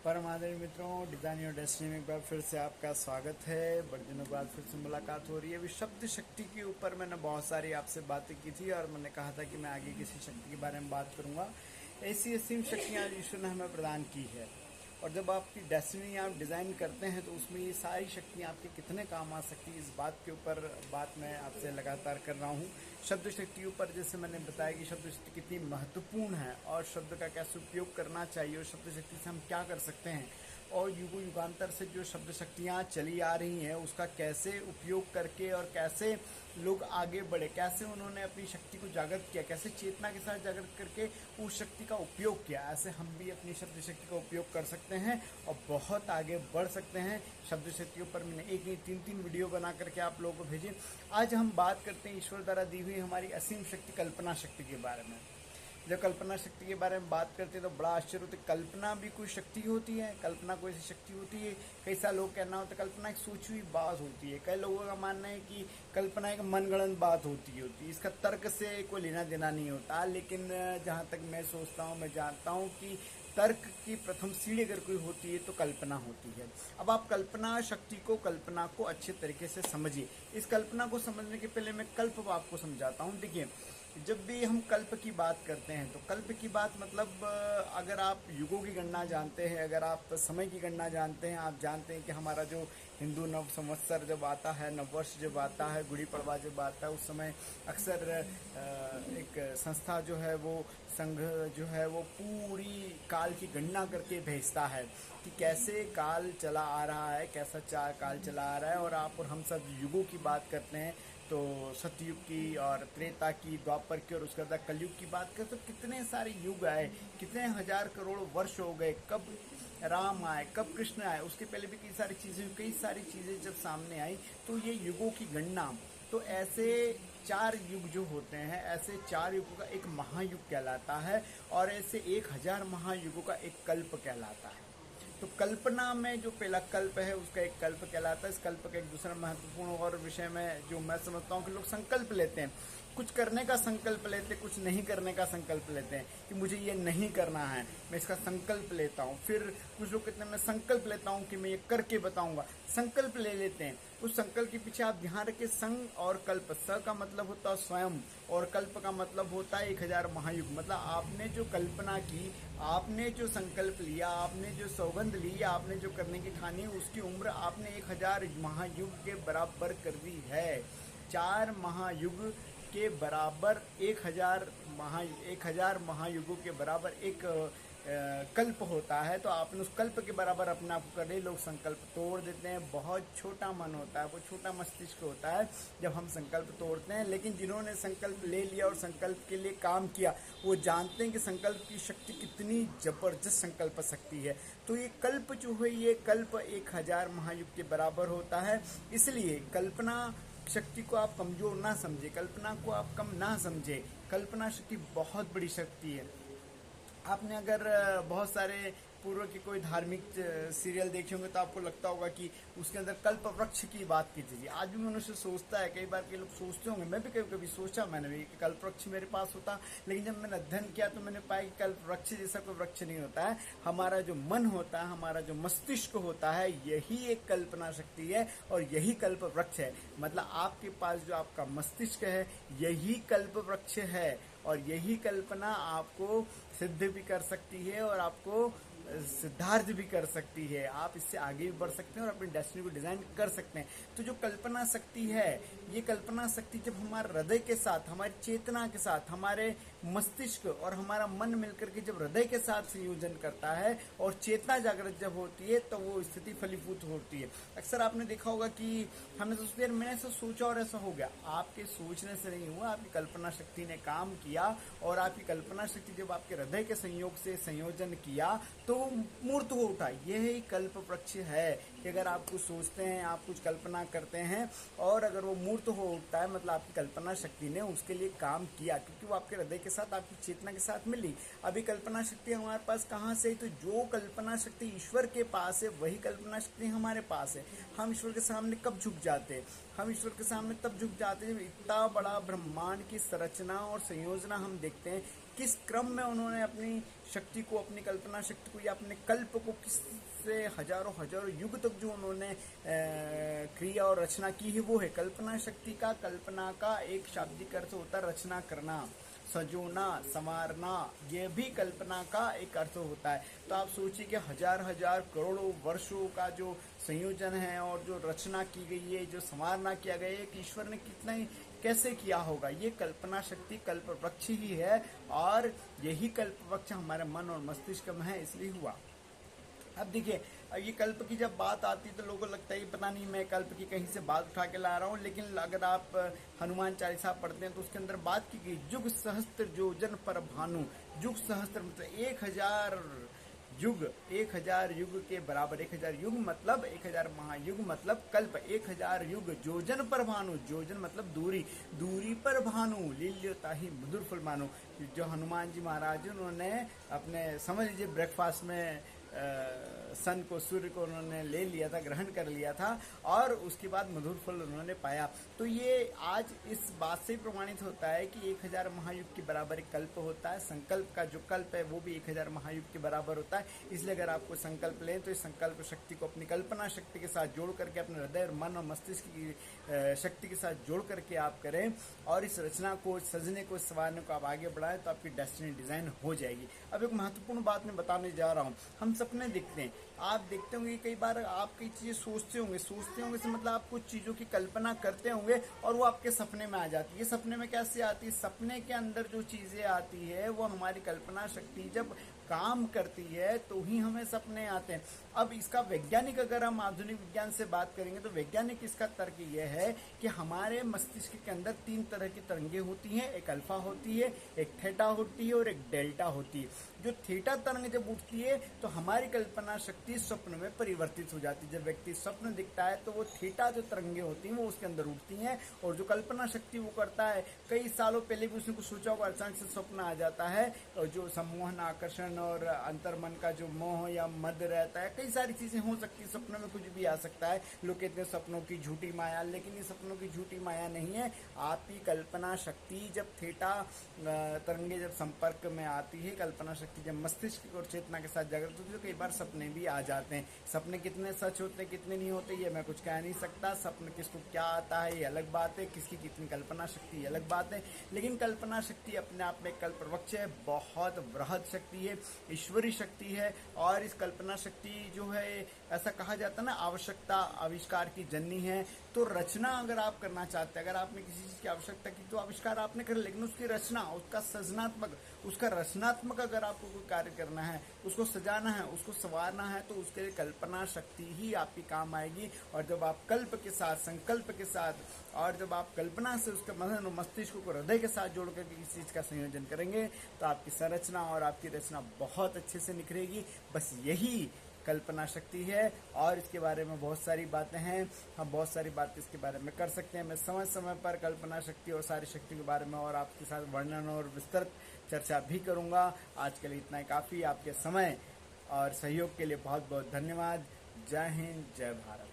परम आदरणीय मित्रों, डिजाइन योर डेस्टिनी में एक बार फिर से आपका स्वागत है। बड़े दिनों बाद फिर से मुलाकात हो रही है। अभी शब्द शक्ति के ऊपर मैंने बहुत सारी आपसे बातें की थी और मैंने कहा था कि मैं आगे किसी शक्ति के बारे में बात करूंगा। ऐसी असीम शक्तियाँ ईश्वर ने हमें प्रदान की है, और जब आपकी डेस्टिनी आप डिज़ाइन करते हैं तो उसमें ये सारी शक्तियाँ आपके कितने काम आ सकती है, इस बात के ऊपर बात मैं आपसे लगातार कर रहा हूँ। शब्द शक्ति ऊपर जैसे मैंने बताया कि शब्द शक्ति कितनी महत्वपूर्ण है और शब्द का कैसे उपयोग करना चाहिए और शब्द शक्ति से हम क्या कर सकते हैं, और युगों युगांतर से जो शब्द शक्तियाँ चली आ रही हैं उसका कैसे उपयोग करके और कैसे लोग आगे बढ़े, कैसे उन्होंने अपनी शक्ति को जागृत किया, कैसे चेतना के साथ जागृत करके उस शक्ति का उपयोग किया। ऐसे हम भी अपनी शब्द शक्ति का उपयोग कर सकते हैं और बहुत आगे बढ़ सकते हैं। शब्द शक्तियों पर मैंने एक नहीं तीन वीडियो बना करके आप लोगों को भेजे। आज हम बात करते हैं ईश्वर द्वारा दी हुई हमारी असीम शक्ति कल्पना शक्ति के बारे में। जब कल्पना शक्ति के बारे में बात करते हैं तो बड़ा आश्चर्य होता है। कल्पना भी कोई शक्ति होती है, कल्पना कोई ऐसी शक्ति होती है। कई सारे लोग कहना होता है कल्पना एक सोची हुई बात होती है। कई लोगों का मानना है कि कल्पना एक मनगढ़ंत बात होती है, इसका तर्क से कोई लेना देना नहीं होता। लेकिन जहाँ तक मैं सोचता हूँ, मैं जानता हूँ कि तर्क की प्रथम सीढ़ी अगर कोई होती है तो कल्पना होती है। अब आप कल्पना शक्ति को, कल्पना को अच्छे तरीके से समझिए। इस कल्पना को समझने के पहले मैं कल्प आपको समझाता हूँ। देखिए, जब भी हम कल्प की बात करते हैं तो कल्प की बात मतलब अगर आप युगों की गणना जानते हैं, अगर आप समय की गणना जानते हैं, आप जानते हैं कि हमारा जो हिंदू नव संवत्सर जब आता है, नववर्ष जब आता है, गुड़ी पड़वा जब आता है, उस समय अक्सर एक संस्था जो है वो, संघ जो है वो पूरी काल की गणना करके भेजता है कि कैसे काल चला आ रहा है, कैसा चार काल चला आ रहा है। और आप और हम सब युगों की बात करते हैं तो सतयुग की और त्रेता की, द्वापर की, और उसके बाद कलयुग की बात करें तो कितने सारे युग आए, कितने हजार करोड़ वर्ष हो गए, कब राम आए, कब कृष्ण आए, उसके पहले भी कई सारी चीज़ें जब सामने आई तो ये युगों की गणना। तो ऐसे चार युग जो होते हैं, ऐसे चार युगों का एक महायुग कहलाता है और ऐसे 1000 महायुगों का एक कल्प कहलाता है। तो कल्पना में जो पहला कल्प है उसका एक कल्प कहलाता है। इस कल्प का एक दूसरा महत्वपूर्ण और विषय में जो मैं समझता हूँ कि लोग संकल्प लेते हैं, कुछ करने का संकल्प लेते हैं, कुछ नहीं करने का संकल्प लेते हैं कि मुझे ये नहीं करना है, मैं इसका संकल्प लेता हूँ। फिर कुछ लोग कहते हैं मैं संकल्प लेता हूँ कि मैं ये करके बताऊंगा, संकल्प ले लेते हैं। उस संकल्प के पीछे आप ध्यान रखें, संग और कल्प, स का मतलब होता है स्वयं और कल्प का मतलब होता है 1000 महायुग। मतलब आपने जो कल्पना की, आपने जो संकल्प लिया, आपने जो सौगंध ली, आपने जो करने की ठानी, उसकी उम्र आपने 1000 महायुग के बराबर कर दी है। 4 महायुग के बराबर 1000 महायुगों के बराबर एक कल्प होता है। तो आपने उस कल्प के बराबर अपने आप को कर लिए। लोग संकल्प तोड़ देते हैं, बहुत छोटा मन होता है, वो छोटा मस्तिष्क होता है जब हम संकल्प तोड़ते हैं। लेकिन जिन्होंने संकल्प ले लिया और संकल्प के लिए काम किया, वो जानते हैं कि संकल्प की शक्ति कितनी जबरदस्त संकल्प शक्ति है। तो ये कल्प जो है, ये कल्प 1000 महायुग के बराबर होता है। इसलिए कल्पना शक्ति को आप कमजोर ना समझे, कल्पना को आप कम ना समझे। कल्पना शक्ति बहुत बड़ी शक्ति है। आपने अगर बहुत सारे पूर्व के कोई धार्मिक सीरियल देखे होंगे तो आपको लगता होगा कि उसके अंदर कल्प वृक्ष की बात की थी। आज भी मनुष्य सोचता है, कई बार के लोग सोचते होंगे, मैं भी कभी कभी सोचा मैंने भी कि कल्प वृक्ष मेरे पास होता। लेकिन जब मैंने अध्ययन किया तो मैंने पाया कि कल्प वृक्ष जैसा कोई वृक्ष नहीं होता है। हमारा जो मन होता है, हमारा जो मस्तिष्क होता है, यही एक कल्पना शक्ति है और यही कल्प वृक्ष है। मतलब आपके पास जो आपका मस्तिष्क है, यही कल्प वृक्ष है और यही कल्पना आपको सिद्ध भी कर सकती है और आपको सिद्धार्थ भी कर सकती है। आप इससे आगे भी बढ़ सकते हैं और अपनी डेस्टिनी को डिजाइन कर सकते हैं। तो जो कल्पना शक्ति है, ये कल्पना शक्ति जब हमारे हृदय के साथ, हमारी चेतना के साथ, हमारे मस्तिष्क और हमारा मन मिलकर के जब हृदय के साथ संयोजन करता है और चेतना जागृत जब होती है तो वो स्थिति फलीभूत होती है। अक्सर आपने देखा होगा कि हमने सोचते हैं मैंने ऐसा सोचा और ऐसा हो गया। आपके सोचने से नहीं हुआ, आपकी कल्पना शक्ति ने काम किया और आपकी कल्पना शक्ति जब आपके हृदय के संयोग से संयोजन किया तो मूर्त हो उठा। यही कल्प वृक्ष है कि अगर आप कुछ सोचते हैं, आप कुछ कल्पना करते हैं और अगर वो मूर्त हो उठता है, मतलब आपकी कल्पना शक्ति ने उसके लिए काम किया, क्योंकि वो आपके हृदय के साथ, आपकी चेतना के साथ मिली। अभी कल्पना शक्ति हमारे पास कहाँ से? तो जो कल्पना शक्ति ईश्वर के पास है वही कल्पना शक्ति हमारे पास है। हम ईश्वर के सामने कब झुक जाते हैं? हम ईश्वर के सामने तब झुक जाते हैं जब इतना बड़ा ब्रह्मांड की संरचना और संयोजना हम देखते हैं किस क्रम में उन्होंने अपनी शक्ति को, अपनी कल्पना शक्ति को या अपने कल्प को किस से हजारों हजारों युग तक जो उन्होंने क्रिया और रचना की है, वो है कल्पना शक्ति का। कल्पना का एक शाब्दिक अर्थ होता है रचना करना, सजोना, संवारना, ये भी कल्पना का एक अर्थ होता है। तो आप सोचिए कि हजार हजार करोड़ों वर्षों का जो संयोजन है और जो रचना की गई है, जो संवारना किया गया है, कि ईश्वर ने कितना ही कैसे किया होगा, ये कल्पना शक्ति कल्प वृक्ष ही है। और यही कल्प वृक्ष हमारे मन और मस्तिष्क में है, इसलिए हुआ। अब देखिए, ये कल्प की जब बात आती है तो लोगों को लगता है कि पता नहीं मैं कल्प की कहीं से बात उठा के ला रहा हूँ, लेकिन अगर आप हनुमान चालीसा पढ़ते हैं तो उसके अंदर बात की गई युग सहस्त्र योजन पर भानु। युग सहस्त्र मतलब 1000 युग, 1000 युग के बराबर। 1000 युग मतलब 1000 महायुग मतलब कल्प। 1000 युग योजन पर भानु, योजन मतलब दूरी, दूरी पर भानु लील्यता ही मधुर फल मानो। जो हनुमान जी महाराज उन्होंने अपने समझ लीजिए ब्रेकफास्ट में सन को, सूर्य को उन्होंने ले लिया था, ग्रहण कर लिया था, और उसके बाद मधुर फल उन्होंने पाया। तो ये आज इस बात से प्रमाणित होता है कि 1000 महायुग के बराबर एक कल्प होता है। संकल्प का जो कल्प है वो भी 1000 महायुग के बराबर होता है। इसलिए अगर आपको संकल्प लें तो इस संकल्प शक्ति को अपनी कल्पना शक्ति के साथ जोड़ करके, अपने हृदय और मन और मस्तिष्क की शक्ति के साथ जोड़ करके आप करें, और इस रचना को, सजने को, संवारने को आप आगे बढ़ाएं, तो आपकी डेस्टिनी डिजाइन हो जाएगी। अब एक महत्वपूर्ण बात मैं बताने जा रहा हूँ। हम सपने देखते हैं, आप देखते होंगे कई बार आप कई चीजें सोचते होंगे से मतलब आप कुछ चीजों की कल्पना करते होंगे और वो आपके सपने में आ जाती है। सपने में कैसे आती है? सपने के अंदर जो चीजें आती है वो हमारी कल्पना शक्ति जब काम करती है तो ही हमें सपने आते हैं। अब इसका वैज्ञानिक, अगर हम आधुनिक विज्ञान से बात करेंगे तो वैज्ञानिक इसका तर्क यह है कि हमारे मस्तिष्क के अंदर 3 तरह की तरंगें होती हैं। एक अल्फा होती है, एक थीटा होती है और एक डेल्टा होती है। जो थीटा तरंग जब उठती है तो हमारी कल्पना शक्ति स्वप्न में परिवर्तित हो जाती है। जब व्यक्ति स्वप्न दिखता है तो वो थीटा जो तरंगें होती हैं वो उसके अंदर उठती हैं, और जो कल्पना शक्ति वो करता है, कई सालों पहले भी उसने कुछ सोचा होगा, अचानक से स्वप्न आ जाता है, और जो सम्मोहन, आकर्षण और अंतर्मन का जो मोह या मद रहता है, कई सारी चीजें हो सकती है। सपनों में कुछ भी आ सकता है। लोग कहते हैं सपनों की झूठी माया, लेकिन ये सपनों की झूठी माया नहीं है। आपकी कल्पना शक्ति जब थीटा तरंगे जब संपर्क में आती है, कल्पना शक्ति जब मस्तिष्क और चेतना के साथ जागृत होती है, तो कई बार सपने भी आ जाते हैं। सपने कितने सच होते हैं, कितने नहीं होते, ये मैं कुछ कह नहीं सकता। सपने किसको क्या आता है ये अलग बात है, किसकी कितनी कल्पना शक्ति ये अलग बात है। लेकिन कल्पना शक्ति अपने आप में कल्प वृक्ष है, बहुत बृहद शक्ति है, ईश्वरी शक्ति है। और इस कल्पना शक्ति जो है, ऐसा कहा जाता है ना, आवश्यकता आविष्कार की जननी है। तो रचना अगर आप करना चाहते हैं, अगर आपने किसी चीज की आवश्यकता की तो आविष्कार आपने कर, लेकिन उसकी रचना, उसका सृजनात्मक, उसका रचनात्मक अगर आपको कोई कार्य करना है, उसको सजाना है, उसको संवारना है, तो उसके लिए कल्पना शक्ति ही आपकी काम आएगी। और जब आप कल्प के साथ, संकल्प के साथ, और जब आप कल्पना से उसके मन और मस्तिष्क को हृदय के साथ जोड़ करके किसी चीज का संयोजन करेंगे तो आपकी संरचना और आपकी रचना बहुत अच्छे से निखरेगी। बस यही कल्पना शक्ति है। और इसके बारे में बहुत सारी बातें हैं, हम बहुत सारी बातें इसके बारे में कर सकते हैं। मैं समय समय पर कल्पना शक्ति और सारी शक्ति के बारे में और आपके साथ वर्णन और विस्तृत चर्चा भी करूंगा। आज के लिए इतना ही काफ़ी। आपके समय और सहयोग के लिए बहुत बहुत धन्यवाद। जय हिंद, जय भारत।